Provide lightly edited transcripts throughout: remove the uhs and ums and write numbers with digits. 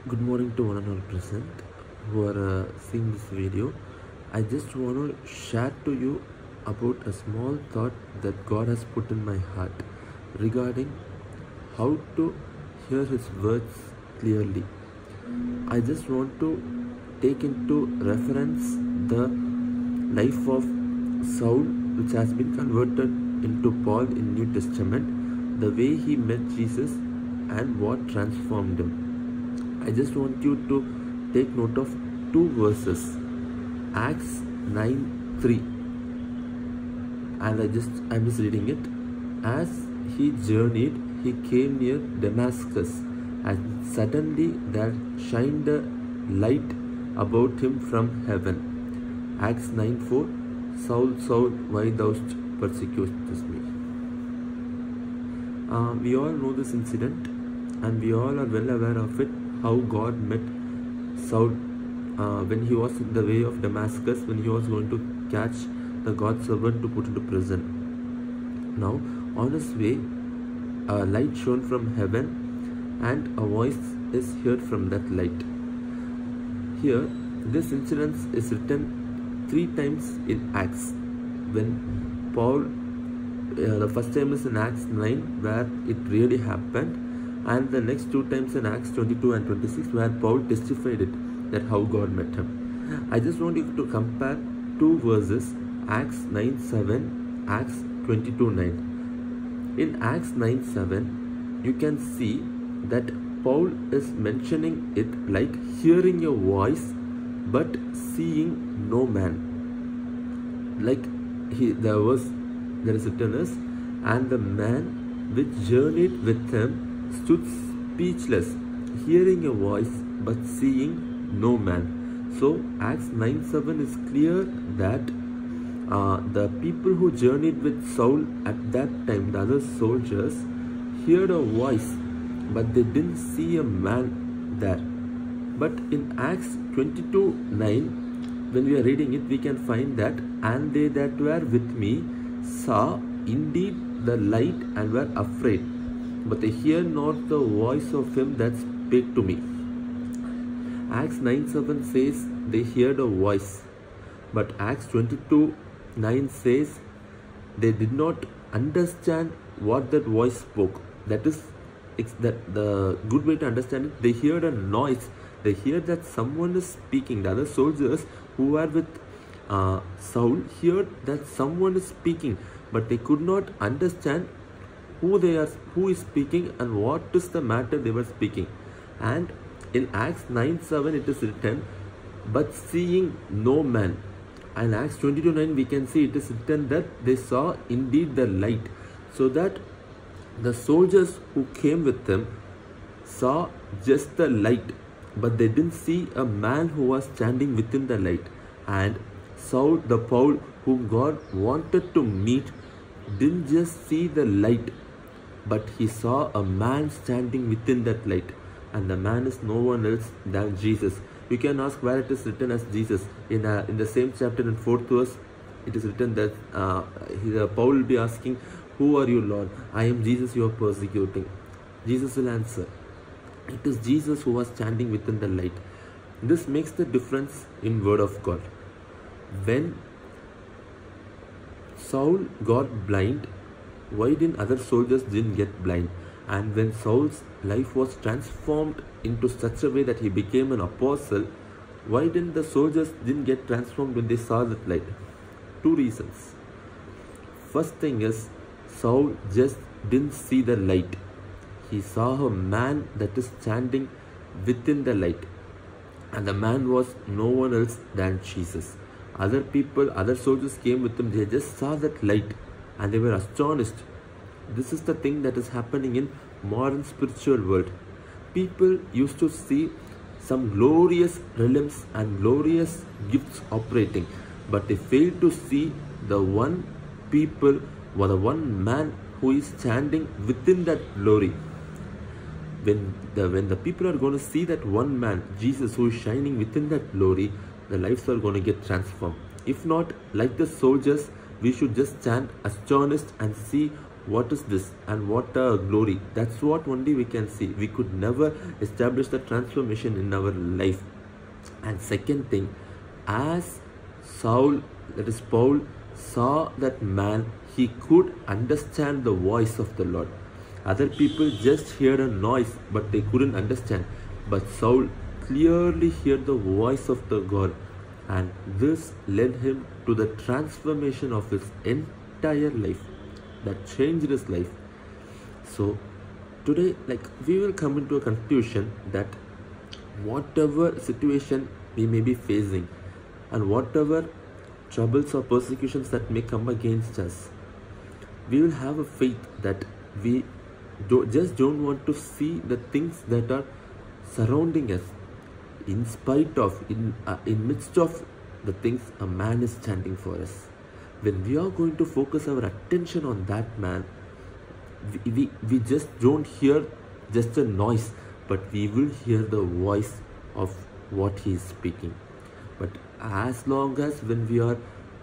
Good morning to one and all present who are seeing this video. I just want to share to you about a small thought that God has put in my heart regarding how to hear His words clearly. I just want to take into reference the life of Saul, which has been converted into Paul in New Testament, the way he met Jesus and what transformed him. I just want you to take note of two verses, Acts 9:3, and I'm just reading it. As he journeyed, he came near Damascus, and suddenly there shined a light about him from heaven. Acts 9:4, Saul, Saul, why thou persecutest me? We all know this incident, and we all are well aware of it. How God met Saul when he was in the way of Damascus, when he was going to catch the God's servant to put into prison. Now, on his way, a light shone from heaven, and a voice is heard from that light. Here, this incident is written 3 times in Acts. When Paul, the first time is in Acts 9, where it really happened, and the next 2 times in Acts 22 and 26, where Paul testified it, that how God met him. I just want you to compare 2 verses, Acts 9:7, Acts 22:9. In Acts 9:7, you can see that Paul is mentioning it like hearing a voice but seeing no man. Like there is written as, and the man which journeyed with him stood speechless, hearing a voice but seeing no man. So Acts 9:7 is clear that the people who journeyed with Saul at that time, the other soldiers, heard a voice but they didn't see a man there. But in Acts 22:9, when we are reading it, we can find that, and they that were with me saw indeed the light and were afraid, but they hear not the voice of him that spake to me. Acts 9:7 says they heard a voice, but Acts 22:9 says they did not understand what that voice spoke. That is the good way to understand it. They heard a noise. They hear that someone is speaking. The other soldiers who were with Saul heard that someone is speaking, but they could not understand who is speaking and what is the matter they were speaking. And in Acts 9:7 it is written, but seeing no man. And Acts 22:9 we can see it is written that they saw indeed the light. So that the soldiers who came with them saw just the light, but they didn't see a man who was standing within the light. And Saul, the Paul whom God wanted to meet, didn't just see the light, but he saw a man standing within that light, and the man is no one else than Jesus. You can ask where it is written as Jesus. In the same chapter in 4th verse, it is written that Paul will be asking, who are you, Lord? I am Jesus you are persecuting. Jesus will answer, it is Jesus who was standing within the light. This makes the difference in word of God. When Saul got blind, why didn't other soldiers didn't get blind? And when Saul's life was transformed into such a way that he became an apostle, why didn't the soldiers didn't get transformed when they saw that light? 2 reasons. First thing is, Saul just didn't see the light. He saw a man that is standing within the light, and the man was no one else than Jesus. Other people, other soldiers came with him, they just saw that light and they were astonished. This is the thing that is happening in modern spiritual world. People used to see some glorious realms and glorious gifts operating, but they fail to see the one people or the one man who is standing within that glory. When the people are going to see that one man, Jesus, who is shining within that glory, the lives are going to get transformed. If not, like the soldiers, we should just stand astonished and see what is this and what a glory. That's what only we can see. We could never establish the transformation in our life. And second thing, as Saul, that is Paul, saw that man, he could understand the voice of the Lord. Other people just heard a noise, but they couldn't understand. But Saul clearly heard the voice of the God, and this led him to the transformation of his entire life. That changed his life. So today, we will come into a conclusion that whatever situation we may be facing and whatever troubles or persecutions that may come against us, we will have a faith that we don't want to see the things that are surrounding us. In spite of, in midst of the things, a man is standing for us. When we are going to focus our attention on that man, we just don't hear just a noise, but we will hear the voice of what he is speaking. But as long as when we are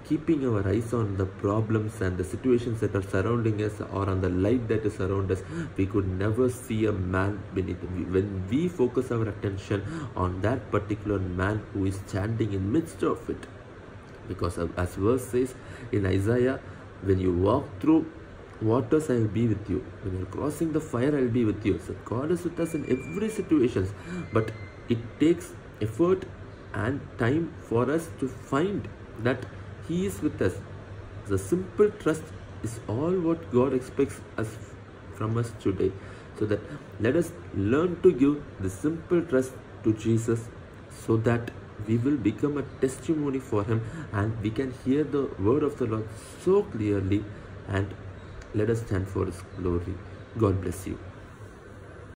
keeping our eyes on the problems and the situations that are surrounding us, or on the light that is around us, we could never see a man beneath. When we focus our attention on that particular man who is standing in midst of it, because as verse says in Isaiah, when you walk through waters, I will be with you. When you are crossing the fire, I will be with you. So God is with us in every situation, but it takes effort and time for us to find that he is with us. The simple trust is all what God expects from us today. So that let us learn to give the simple trust to Jesus, so that we will become a testimony for him, and we can hear the word of the Lord so clearly, and let us stand for his glory. God bless you.